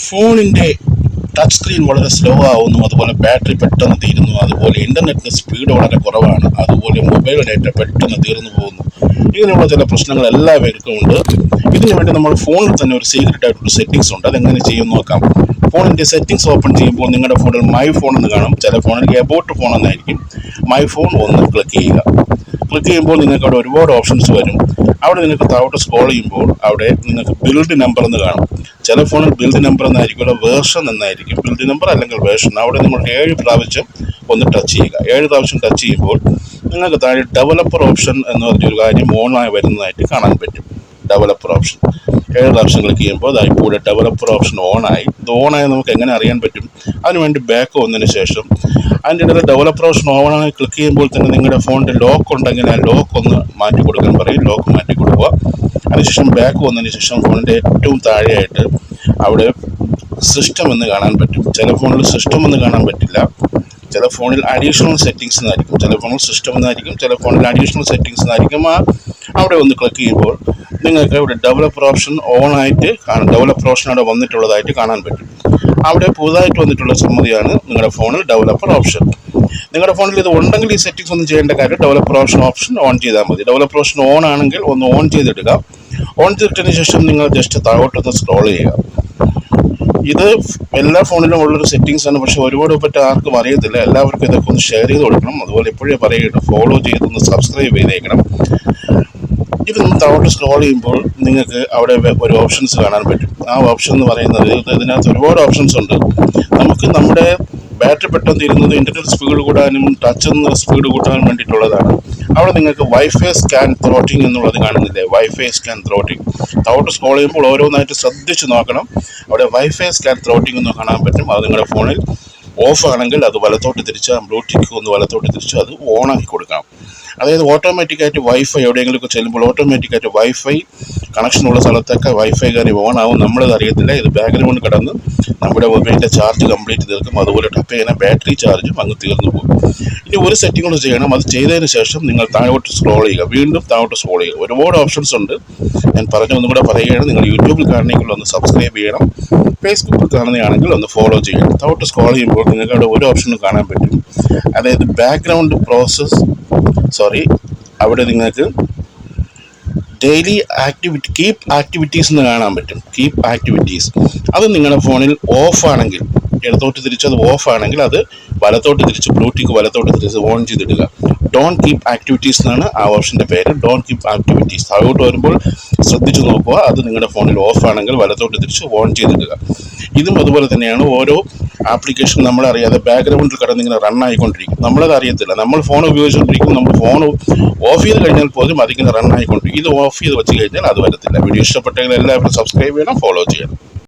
ഫോണിൻ്റെ touch screen വളരെ slow ആവുന്നു, അതുപോലെ ബാറ്ററി പെട്ടെന്ന് തീരുന്നു, അതുപോലെ ഇൻ്റർനെറ്റിന് സ്പീഡ് വളരെ കുറവാണ്, അതുപോലെ മൊബൈൽ ഡാറ്റ പെട്ടെന്ന് തീർന്നു പോകുന്നു. ഇങ്ങനെയുള്ള ചില പ്രശ്നങ്ങൾ എല്ലാവർക്കും ഉണ്ട്. ഇതിനു വേണ്ടി നമ്മൾ ഫോണിൽ തന്നെ ഒരു സീക്രട്ട് ആയിട്ടൊരു സെറ്റിംഗ്സ് ഉണ്ട്. അതെങ്ങനെ ചെയ്യും നോക്കാം. ഫോണിൻ്റെ സെറ്റിംഗ്സ് ഓപ്പൺ ചെയ്യുമ്പോൾ നിങ്ങളുടെ ഫോണിൽ മൈ ഫോൺ എന്ന് കാണും. ചില ഫോണിൽ എബൌട്ട് ഫോൺ എന്നായിരിക്കും. മൈ ഫോൺ ഒന്ന് ക്ലിക്ക് ചെയ്യുക. ക്ലിക്ക് ചെയ്യുമ്പോൾ നിങ്ങൾക്ക് അവിടെ ഒരുപാട് ഓപ്ഷൻസ് വരും. അവിടെ നിങ്ങൾക്ക് താഴോട്ട് സ്ക്രോൾ ചെയ്യുമ്പോൾ അവിടെ നിങ്ങൾക്ക് ബിൽഡ് നമ്പർ എന്ന് കാണും. ചില ഫോണിൽ ബിൽഡ് നമ്പർ എന്നായിരിക്കും, വേർഷൻ എന്നായിരിക്കും. ബിൽഡ് നമ്പർ അല്ലെങ്കിൽ വേർഷൻ. അവിടെ നിങ്ങൾ 7 പ്രാവശ്യം ഒന്ന് ടച്ച് ചെയ്യുക. 7 പ്രാവശ്യം ടച്ച് ചെയ്യുമ്പോൾ നിങ്ങൾക്ക് താഴെ ഡെവലപ്പർ ഓപ്ഷൻ എന്ന് പറഞ്ഞൊരു കാര്യം ഓണായി വരുന്നതായിട്ട് കാണാൻ പറ്റും. ഡെവലപ്പർ ഓപ്ഷൻ 7 പ്രാവശ്യം ക്ലിക്ക് ചെയ്യുമ്പോൾ അതായത് കൂടെ ഡെവലപ്പർ ഓപ്ഷൻ ഓണായി. ഇത് ഓണായി നമുക്ക് എങ്ങനെ അറിയാൻ പറ്റും? അതിനുവേണ്ടി ബാക്ക് വന്നതിന് ശേഷം അതിൻ്റെ ഇടയിൽ ഡെവലപ്പർ ഓപ്ഷൻ ഓണായി ക്ലിക്ക് ചെയ്യുമ്പോൾ തന്നെ നിങ്ങളുടെ ഫോണിൻ്റെ ലോക്ക് ഉണ്ടെങ്കിൽ ആ ലോക്ക് ഒന്ന് മാറ്റി കൊടുക്കാൻ പറയും. ലോക്ക് മാറ്റി കൊടുക്കുക. അതിനുശേഷം ബാക്ക് വന്നതിന് ശേഷം ഫോണിൻ്റെ ഏറ്റവും താഴെയായിട്ട് അവിടെ സിസ്റ്റം എന്ന് കാണാൻ പറ്റും. ചില ഫോണിൽ സിസ്റ്റം എന്ന് കാണാൻ പറ്റില്ല. ചില ഫോണിൽ അഡീഷണൽ സെറ്റിംഗ്സ് എന്നായിരിക്കും. ചില ഫോണിൽ സിസ്റ്റം എന്നായിരിക്കും, ചില ഫോണിൽ അഡീഷണൽ സെറ്റിംഗ്സ് എന്നായിരിക്കും. അവിടെ ഒന്ന് ക്ലിക്ക് ചെയ്യുമ്പോൾ നിങ്ങൾക്ക് ഇവിടെ ഡെവലപ്പർ ഓപ്ഷൻ ഓൺ ആയിട്ട് കാണാം. ഡെവലപ്പർ ഓപ്ഷൻ അവിടെ വന്നിട്ടുള്ളതായിട്ട് കാണാൻ പറ്റും. അവിടെ പുതുതായിട്ട് വന്നിട്ടുള്ള സംഗതിയാണ് നിങ്ങളുടെ ഫോണിൽ ഡെവലപ്പർ ഓപ്ഷൻ. നിങ്ങളുടെ ഫോണിൽ ഇത് ഉണ്ടെങ്കിൽ ഈ സെറ്റിംഗ്സ് ഒന്നും ചെയ്യേണ്ട കാര്യം ഡെവലപ്പർ ഓപ്ഷൻ ഓൺ ചെയ്താൽ മതി. ഡെവലപ്പർ ഓപ്ഷൻ ഓൺ ആണെങ്കിൽ ഒന്ന് ഓൺ ചെയ്തിടുക. ഓൺ ചെയ്തിട്ടതിന് ശേഷം നിങ്ങൾ ജസ്റ്റ് താഴോട്ടൊന്ന് സ്ക്രോൾ ചെയ്യുക. ഇത് എല്ലാ ഫോണിലും ഉള്ളൊരു സെറ്റിംഗ്സ് ആണ്, പക്ഷെ ഒരുപാട് പറ്റി ആർക്കും അറിയത്തില്ല. എല്ലാവർക്കും ഇതൊക്കെ ഒന്ന് ഷെയർ ചെയ്ത് കൊടുക്കണം. അതുപോലെ എപ്പോഴേ പറയുക, ഫോളോ ചെയ്തൊന്ന് സബ്സ്ക്രൈബ് ചെയ്തേക്കണം. ഇത് നമ്മൾ താഴോട്ട് സ്ക്രോൾ ചെയ്യുമ്പോൾ നിങ്ങൾക്ക് അവിടെ ഒരു ഓപ്ഷൻസ് കാണാൻ പറ്റും. ആ ഓപ്ഷൻ എന്ന് പറയുന്നത് ഇതിനകത്ത് ഒരുപാട് ഓപ്ഷൻസ് ഉണ്ട്. നമുക്ക് നമ്മുടെ ബാറ്ററി പെട്ടെന്ന് തീരുന്നത് ഇൻ്റർനെറ്റ് സ്പീഡ് കൂടാനും ടച്ച് സ്പീഡ് കൂട്ടാനും വേണ്ടിയിട്ടുള്ളതാണ്. അവിടെ നിങ്ങൾക്ക് വൈഫൈ സ്കാൻ ത്രോട്ടിങ് എന്നുള്ളത് കാണുന്നില്ലേ? വൈഫൈ സ്കാൻ ത്രോട്ടിങ് താഴോട്ട് സ്ക്രോൾ ചെയ്യുമ്പോൾ ഓരോന്നായിട്ട് ശ്രദ്ധിച്ച് നോക്കണം. അവിടെ വൈഫൈ സ്കാൻ ത്രോട്ടിങ് എന്ന് കാണാൻ പറ്റും. അത് നിങ്ങളുടെ ഫോണിൽ ഓഫ് ആണെങ്കിൽ അത് വലത്തോട്ട് തിരിച്ച് ബ്ലൂടൂത്ത് ഒന്ന് വലത്തോട്ട് തിരിച്ച് അത് ഓണാക്കി കൊടുക്കണം. അതായത് ഓട്ടോമാറ്റിക്കായിട്ട് വൈഫൈ എവിടെയെങ്കിലുമൊക്കെ ചെല്ലുമ്പോൾ ഓട്ടോമാറ്റിക്കായിട്ട് വൈഫൈ കണക്ഷനുള്ള സ്ഥലത്തൊക്കെ വൈഫൈ കാര്യം ഓൺ ആവും. നമ്മളത് അറിയത്തില്ല. ഇത് ബാക്ക്ഗ്രൗണ്ട് കിടന്ന് നമ്മുടെ മൊബൈലിൻ്റെ ചാർജ് കംപ്ലീറ്റ് തീർക്കും. അതുപോലെ ടപ്പ് ചെയ്യുന്ന ബാറ്ററി ചാർജും അങ്ങ് തീർന്നു പോകും. ഇനി ഒരു സെറ്റിംഗ് കൂടെ ചെയ്യണം. അത് ചെയ്തതിന് ശേഷം നിങ്ങൾ താഴോട്ട് സ്ക്രോൾ ചെയ്യുക. വീണ്ടും താഴോട്ട് സ്ക്രോൾ ചെയ്യുക. ഒരുപാട് ഓപ്ഷൻസ് ഉണ്ട്. ഞാൻ ഒന്നും കൂടെ പറയുകയാണ്. നിങ്ങൾ യൂട്യൂബിൽ കാണണമെങ്കിൽ ഒന്ന് സബ്സ്ക്രൈബ് ചെയ്യണം. ഫേസ്ബുക്കിൽ കാണുകയാണെങ്കിൽ ഒന്ന് ഫോളോ ചെയ്യണം. താഴോട്ട് സ്ക്രോൾ ചെയ്യുമ്പോൾ നിങ്ങൾക്ക് അവിടെ ഒരു ഓപ്ഷനും കാണാൻ പറ്റും. അതായത് ബാക്ക്ഗ്രൗണ്ട് അവിടെ നിങ്ങൾക്ക് ഡെയിലി ആക്ടിവിറ്റി കീപ്പ് ആക്ടിവിറ്റീസ് എന്ന് കാണാൻ പറ്റും. കീപ്പ് ആക്ടിവിറ്റീസ് അത് നിങ്ങളുടെ ഫോണിൽ ഓഫ് ആണെങ്കിൽ, ഇടത്തോട്ട് തിരിച്ച് അത് ഓഫ് ആണെങ്കിൽ അത് വലത്തോട്ട് തിരിച്ച് ബ്ലൂടൂത്ത് വലത്തോട്ട് തിരിച്ച് ഓൺ ചെയ്തിടുക. ഡോൺ കീപ്പ് ആക്ടിവിറ്റീസ് എന്നാണ് ആ ഓപ്ഷൻ്റെ പേര്. Don't keep activities. താഴോട്ട് വരുമ്പോൾ ശ്രദ്ധിച്ചു നോക്കുക. അത് നിങ്ങളുടെ ഫോണിൽ ഓഫ് ആണെങ്കിൽ വലത്തോട്ട് തിരിച്ച് ഓൺ ചെയ്തിടുക. ഇതും അതുപോലെ തന്നെയാണ്. ഓരോ ആപ്ലിക്കേഷൻ നമ്മളറിയാതെ ബാക്ക്ഗ്രൗണ്ടിൽ കിടന്നിങ്ങനെ റൺ ആയിക്കൊണ്ടിരിക്കും. നമ്മളത് അറിയത്തില്ല. നമ്മൾ ഫോൺ ഉപയോഗിച്ചുകൊണ്ടിരിക്കും. നമ്മൾ ഫോൺ ഓഫ് ചെയ്ത് കഴിഞ്ഞാൽ പോലും അതിങ്ങനെ റൺ ആയിക്കൊണ്ടിരിക്കും. ഇത് ഓഫ് ചെയ്ത് വെച്ച് കഴിഞ്ഞാൽ അത് വരത്തില്ല. വീഡിയോ ഇഷ്ടപ്പെട്ടെങ്കിൽ എല്ലാവരും സബ്സ്ക്രൈബ് ചെയ്യണം, ഫോളോ ചെയ്യണം.